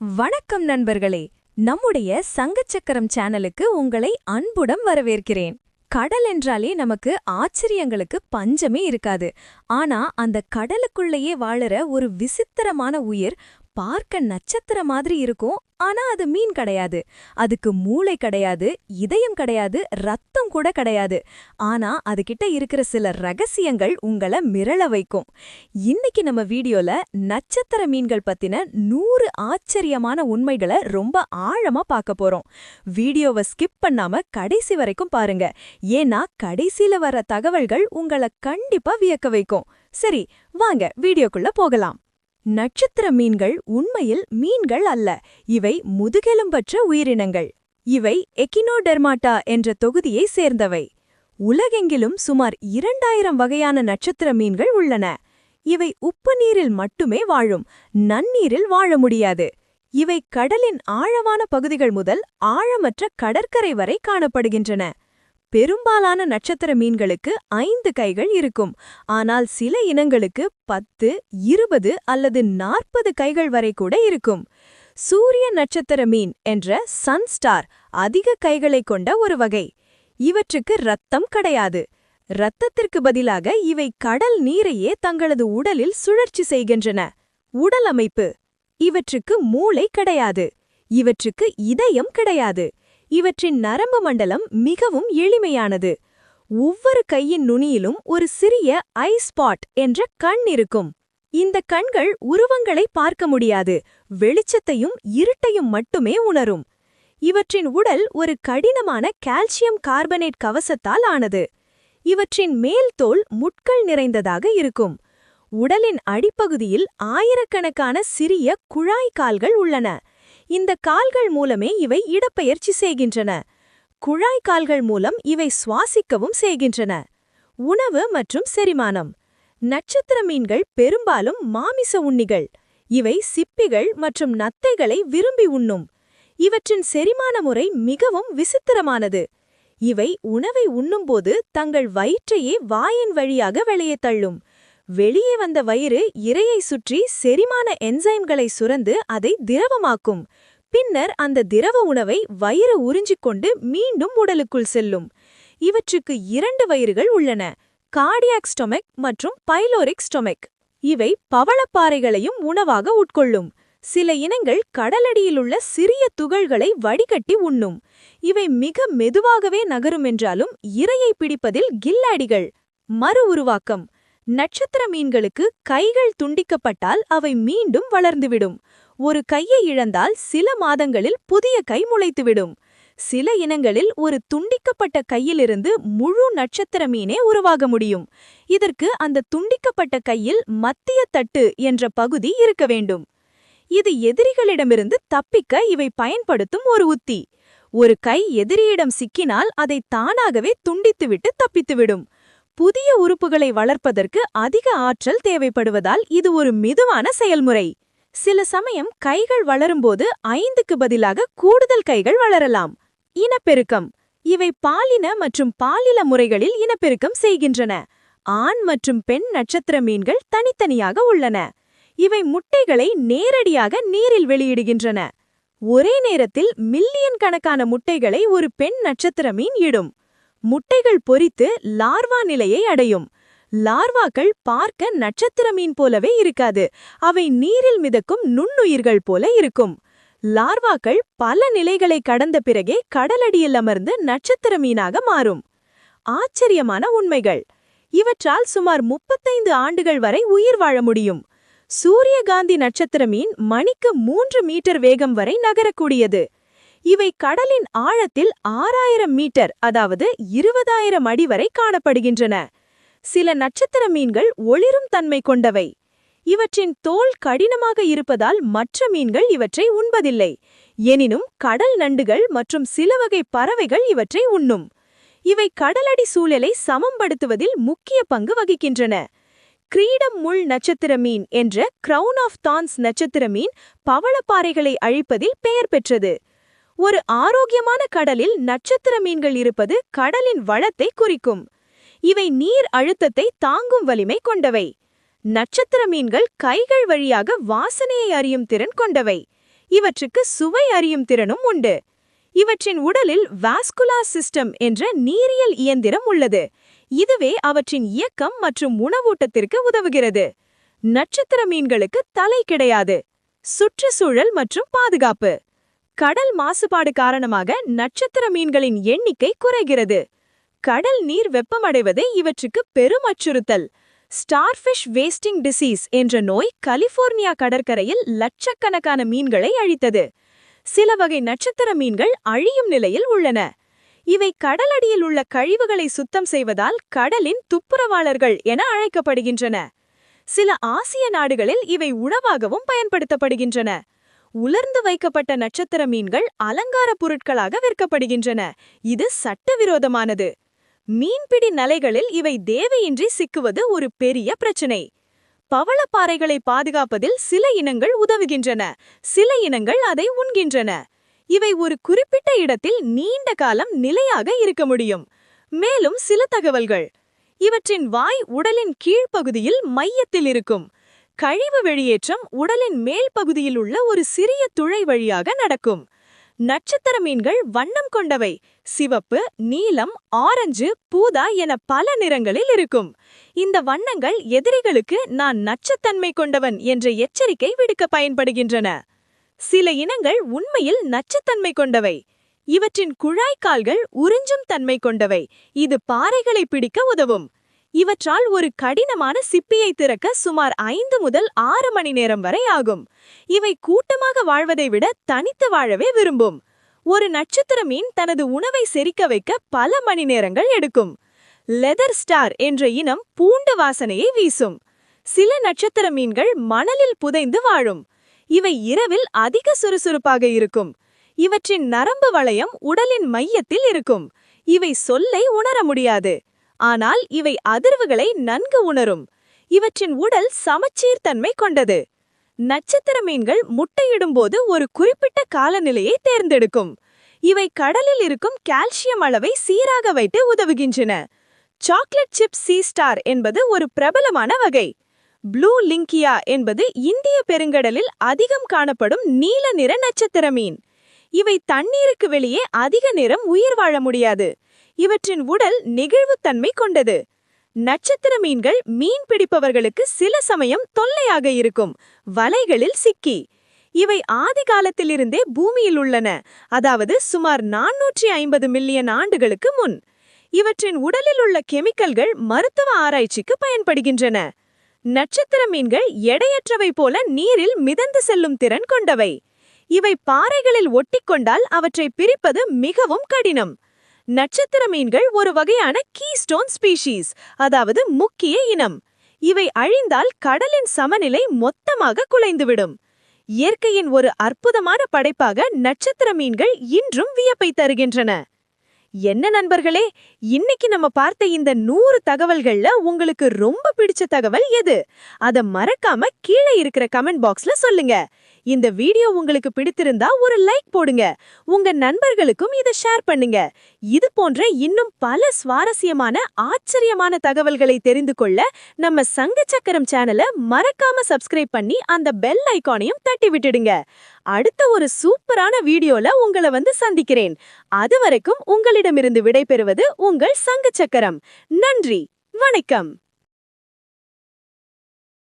வணக்கம் நண்பர்களே. நம்முடைய சங்கச்சக்கரம் சேனலுக்கு உங்களை அன்புடன் வரவேற்கிறேன். கடல் என்றாலே நமக்கு ஆச்சரியங்களுக்கு பஞ்சமே இருக்காது. ஆனா அந்த கடலுக்குள்ளேயே வாழுற ஒரு விசித்திரமான உயிர் பார்க்க நட்சத்திர மாதிரி இருக்கும். ஆனா அது மீன் கிடையாது. அதுக்கு மூளை கிடையாது, இதயம் கிடையாது, ரத்தம் கூட கிடையாது. ஆனா அதுகிட்ட இருக்கிற சில ரகசியங்கள் உங்கள மிரள வைக்கும். இன்னைக்கு நம்ம வீடியோல நட்சத்திர மீன்கள் பத்தின 100 ஆச்சரியமான உண்மைகளை ரொம்ப ஆழமா பார்க்க போறோம். வீடியோவை ஸ்கிப் பண்ணாம கடைசி வரைக்கும் பாருங்க. ஏன்னா கடைசியில வர தகவல்கள் உங்களை கண்டிப்பா வியக்க வைக்கும். சரி, வாங்க வீடியோக்குள்ள போகலாம். நட்சத்திர மீன்கள் உண்மையில் மீன்கள் அல்ல. இவை முதுகெலும்பற்ற உயிரினங்கள். இவை எக்கினோடெர்மாட்டா என்ற தொகுதியை சேர்ந்தவை. உலகெங்கிலும் சுமார் 2000 வகையான நட்சத்திர மீன்கள் உள்ளன. இவை உப்பு நீரில் மட்டுமே வாழும், நன்னீரில் வாழ முடியாது. இவை கடலின் ஆழமான பகுதிகள் முதல் ஆழமற்ற கடற்கரை வரை காணப்படுகின்றன. பெரும்பாலான நட்சத்திர மீன்களுக்கு 5 கைகள் இருக்கும். ஆனால் சில இனங்களுக்கு 10, 20 அல்லது 40 கைகள் வரை கூட இருக்கும். சூரிய நட்சத்திர மீன் என்ற சன்ஸ்டார் அதிக கைகளை கொண்ட ஒரு வகை. இவற்றுக்கு இரத்தம் கிடையாது. இரத்தத்திற்கு பதிலாக இவை கடல் நீரையே தங்களது உடலில் சுழற்சி செய்கின்றன. உடல் அமைப்பு: இவற்றுக்கு மூளை கிடையாது. இவற்றுக்கு இதயம் கிடையாது. இவற்றின் நரம்பு மண்டலம் மிகவும் எளிமையானது. ஒவ்வொரு கையின் நுனியிலும் ஒரு சிறிய ஐ ஸ்பாட் என்ற கண் இருக்கும். இந்த கண்கள் உருவங்களை பார்க்க முடியாது, வெளிச்சத்தையும் இருட்டையும் மட்டுமே உணரும். இவற்றின் உடல் ஒரு கடினமான கால்சியம் கார்பனேட் கவசத்தால் ஆனது. இவற்றின் மேல் தோல் முட்கள் நிறைந்ததாக இருக்கும். உடலின் அடிப்பகுதியில் ஆயிரக்கணக்கான சிறிய குழாய் கால்கள் உள்ளன. இந்த கால்கள் மூலமே இவை இடப்பெயர்ச்சி செய்கின்றன. குழாய் கால்கள் மூலம் இவை சுவாசிக்கவும் செய்கின்றன. உணவு மற்றும் செரிமானம்: நட்சத்திர மீன்கள் பெரும்பாலும் மாமிச உண்ணிகள். இவை சிப்பிகள் மற்றும் நத்தைகளை விரும்பி உண்ணும். இவற்றின் செரிமான முறை மிகவும் விசித்திரமானது. இவை உணவை உண்ணும்போது தங்கள் வயிற்றையே வாயின் வழியாக வெளியே தள்ளும். வெளியே வந்த வயிறு இரையை சுற்றி செரிமான என்சைம்களை சுரந்து அதை திரவமாக்கும். பின்னர் அந்த திரவ உணவை வயிறு உறிஞ்சிக்கொண்டு மீண்டும் உடலுக்குள் செல்லும். இவற்றுக்கு 2 வயிறுகள் உள்ளன: கார்டியாக் ஸ்டொமக் மற்றும் பைலோரிக் ஸ்டொமக். இவை பவளப்பாறைகளையும் உணவாக உட்கொள்ளும். சில இனங்கள் கடலடியிலுள்ள சிறிய துகள்களை வடிகட்டி உண்ணும். இவை மிக மெதுவாகவே நகரும் என்றாலும் இரையை பிடிப்பதில் கில்லாடிகள். மறு உருவாக்கம்: நட்சத்திர மீன்களுக்கு கைகள் துண்டிக்கப்பட்டால் அவை மீண்டும் வளர்ந்துவிடும். ஒரு கையை இழந்தால் சில மாதங்களில் புதிய கை முளைத்துவிடும். சில இனங்களில் ஒரு துண்டிக்கப்பட்ட கையிலிருந்து முழு நட்சத்திர மீனே உருவாக முடியும். இதற்கு அந்த துண்டிக்கப்பட்ட கையில் மத்திய தட்டு என்ற பகுதி இருக்க வேண்டும். இது எதிரிகளிடமிருந்து தப்பிக்க இவை பயன்படுத்தும் ஒரு உத்தி. ஒரு கை எதிரியிடம் சிக்கினால் அதை தானாகவே துண்டித்துவிட்டு தப்பித்துவிடும். புதிய உறுப்புகளை வளர்ப்பதற்கு அதிக ஆற்றல் தேவைப்படுவதால் இது ஒரு மெதுவான செயல்முறை. சில சமயம் கைகள் வளரும்போது 5க்கு பதிலாக கூடுதல் கைகள் வளரலாம். இனப்பெருக்கம்: இவை பாலின மற்றும் பாலின முறைகளில் இனப்பெருக்கம் செய்கின்றன. ஆண் மற்றும் பெண் நட்சத்திர மீன்கள் தனித்தனியாக உள்ளன. இவை முட்டைகளை நேரடியாக நீரில் வெளியிடுகின்றன. ஒரே நேரத்தில் மில்லியன் கணக்கான முட்டைகளை ஒரு பெண் நட்சத்திர மீன் இடும். முட்டைகள் பொரித்து லார்வா நிலையை அடையும். லார்வாக்கள் பார்க்க நட்சத்திர மீன் போலவே இருக்காது. அவை நீரில் மிதக்கும் நுண்ணுயிர்கள் போல இருக்கும். லார்வாக்கள் பல நிலைகளை கடந்த பிறகே கடலடியில் அமர்ந்து நட்சத்திர மீனாக மாறும். ஆச்சரியமான உண்மைகள்: இவற்றால் சுமார் 35 ஆண்டுகள் வரை உயிர் வாழ முடியும். சூரியகாந்தி நட்சத்திர மீன் மணிக்கு 3 மீட்டர் வேகம் வரை நகரக்கூடியது. இவை கடலின் ஆழத்தில் 6000 மீட்டர், அதாவது 20000 அடி வரை காணப்படுகின்றன. சில நட்சத்திர மீன்கள் ஒளிரும் தன்மை கொண்டவை. இவற்றின் தோல் கடினமாக இருப்பதால் மற்ற மீன்கள் இவற்றை உண்பதில்லை. எனினும் கடல் நண்டுகள் மற்றும் சில வகை பறவைகள் இவற்றை உண்ணும். இவை கடலடி சூழலை சமப்படுத்துவதில் முக்கிய பங்கு வகிக்கின்றன. கிரீடம் முள் நட்சத்திர மீன் என்ற கிரவுன் ஆஃப் தார்ன்ஸ் நட்சத்திர மீன் பவளப்பாறைகளை அழிப்பதில் பெயர் பெற்றது. ஒரு ஆரோக்கியமான கடலில் நட்சத்திர மீன்கள் இருப்பது கடலின் வளத்தை குறிக்கும். இவை நீர் அழுத்தத்தை தாங்கும் வலிமை கொண்டவை. நட்சத்திர மீன்கள் கைகள் வழியாக வாசனையை அறியும் திறன் கொண்டவை. இவற்றுக்கு சுவை அறியும் திறனும் உண்டு. இவற்றின் உடலில் வாஸ்குலார் சிஸ்டம் என்ற நீரியல் இயந்திரம் உள்ளது. இதுவே அவற்றின் இயக்கம் மற்றும் உணவூட்டத்திற்கு உதவுகிறது. நட்சத்திர மீன்களுக்கு தலை கிடையாது. சுற்றுச்சூழல் மற்றும் பாதுகாப்பு. கடல் மாசுபாடு காரணமாக நட்சத்திர மீன்களின் எண்ணிக்கை குறைகிறது. கடல் நீர் வெப்பமடைவதே இவற்றுக்கு பெரும் அச்சுறுத்தல். ஸ்டார்ஃபிஷ் வேஸ்டிங் டிசீஸ் என்ற நோய் கலிபோர்னியா கடற்கரையில் லட்சக்கணக்கான மீன்களை அழித்தது. சில வகை நட்சத்திர மீன்கள் அழியும் நிலையில் உள்ளன. இவை கடலடியில் உள்ள கழிவுகளை சுத்தம் செய்வதால் கடலின் துப்புரவாளர்கள் என அழைக்கப்படுகின்றன. சில ஆசிய நாடுகளில் இவை உணவாகவும் பயன்படுத்தப்படுகின்றன. உலர்ந்து வைக்கப்பட்ட நட்சத்திர மீன்கள் அலங்கார பொருட்களாக விற்கப்படுகின்றன. இது சட்டவிரோதமானது. மீன்பிடி நிலைகளில் இவை தேவையின்றி சிக்குவது ஒரு பெரிய பிரச்சினை. பவளப்பாறைகளை பாதுகாப்பதில் சில இனங்கள் உதவுகின்றன, சில இனங்கள் அதை உண்கின்றன. இவை ஒரு குறிப்பிட்ட இடத்தில் நீண்ட காலம் நிலையாக இருக்க முடியும். மேலும் சில தகவல்கள். இவற்றின் வாய் உடலின் கீழ்ப்பகுதியில் மையத்தில் இருக்கும். கழிவு வெளியேற்றம் உடலின் மேல் பகுதியில் உள்ள ஒரு சிறிய துளை வழியாக நடக்கும். நட்சத்திர மீன்கள் வண்ணம் கொண்டவை. சிவப்பு, நீலம், ஆரஞ்சு, பூதா என பல நிறங்களில் இருக்கும். இந்த வண்ணங்கள் எதிரிகளுக்கு நான் நச்சுத்தன்மை கொண்டவன் என்ற எச்சரிக்கை விடுக்க பயன்படுகின்றன. சில இனங்கள் உண்மையில் நச்சுத்தன்மை கொண்டவை. இவற்றின் குழாய்க்கால்கள் உறிஞ்சும் தன்மை கொண்டவை. இது பாறைகளை பிடிக்க உதவும். இவற்றால் ஒரு கடினமான சிப்பியை திறக்க சுமார் 5 முதல் 6 மணி நேரம் வரை ஆகும். இவை கூட்டமாக வாழ்வதை விட தனித்து வாழவே விரும்பும். ஒரு நட்சத்திர மீன் தனது உணவை செரிக்க வைக்க பல மணி நேரங்கள் எடுக்கும். லெதர் ஸ்டார் என்ற இனம் பூண்டு வாசனையை வீசும். சில நட்சத்திர மீன்கள் மணலில் புதைந்து வாழும். இவை இரவில் அதிக சுறுசுறுப்பாக இருக்கும். இவற்றின் நரம்பு வளையம் உடலின் மையத்தில் இருக்கும். இவை சொல்லை உணர முடியாது. ஆனால் இவை அதிர்வுகளை நன்கு உணரும். இவற்றின் உடல் சமச்சீர் தன்மை கொண்டது. நட்சத்திர மீன்கள் முட்டையிடும்போது ஒரு குறிப்பிட்ட காலநிலையை தேர்ந்தெடுக்கும். இவை கடலில் இருக்கும் கால்சியம் அளவை சீராக வைத்து உதவுகின்றன. சாக்லேட் சிப் சீ ஸ்டார் என்பது ஒரு பிரபலமான வகை. ப்ளூ லிங்கியா என்பது இந்திய பெருங்கடலில் அதிகம் காணப்படும் நீல நிற நட்சத்திர மீன். இவை தண்ணீருக்கு வெளியே அதிக நேரம் உயிர் வாழ முடியாது. இவற்றின் உடல் நெகிழ்வுத்தன்மை கொண்டது. நட்சத்திர மீன்கள் மீன் பிடிப்பவர்களுக்கு சில சமயம் தொல்லையாக இருக்கும். வலைகளில் சிக்கி. இவை ஆதி காலத்திலிருந்தே பூமியில் உள்ளன, அதாவது சுமார் 450 மில்லியன் ஆண்டுகளுக்கு முன். இவற்றின் உடலில் உள்ள கெமிக்கல்கள் மருத்துவ ஆராய்ச்சிக்கு பயன்படுகின்றன. நட்சத்திர மீன்கள் எடையற்றவை போல நீரில் மிதந்து செல்லும் திறன் கொண்டவை. இவை பாறைகளில் ஒட்டிக்கொண்டால் அவற்றை பிரிப்பது மிகவும் கடினம். நட்சத்திர மீன்கள் ஒரு வகையான கீஸ்டோன் ஸ்பீஷீஸ், அதாவது முக்கிய இனம். இவை அழிந்தால் கடலின் சமநிலை மொத்தமாக குலைந்துவிடும். இயற்கையின் ஒரு அற்புதமான படைப்பாக நட்சத்திர மீன்கள் இன்றும் வியப்பை தருகின்றன. என்ன நண்பர்களே, இன்னைக்கு நம்ம பார்த்த இந்த 100 தகவல்கள்ல உங்களுக்கு ரொம்ப பிடிச்ச தகவல் எது? அத மறக்காம கீழே இருக்கிற கமெண்ட் பாக்ஸ்ல சொல்லுங்க. இந்த வீடியோ உங்களுக்கு பிடித்திருந்தா ஒரு லைக் போடுங்க. உங்க நண்பர்களுக்கும் இதை ஷேர் பண்ணுங்க. இது போன்ற இன்னும் பல சுவாரஸ்யமான ஆச்சரியமான தகவல்களை தெரிந்து கொள்ள நம்ம சங்க சக்கரம் சேனலை மறக்காம சப்ஸ்கிரைப் பண்ணி அந்த பெல் ஐகானையும் தட்டி விட்டுடுங்க. அடுத்த ஒரு சூப்பரான வீடியோல உங்களை வந்து சந்திக்கிறேன். அதுவரைக்கும் உங்களிடமிருந்து விடைபெறுவது உங்கள் சங்க சக்கரம். நன்றி, வணக்கம்.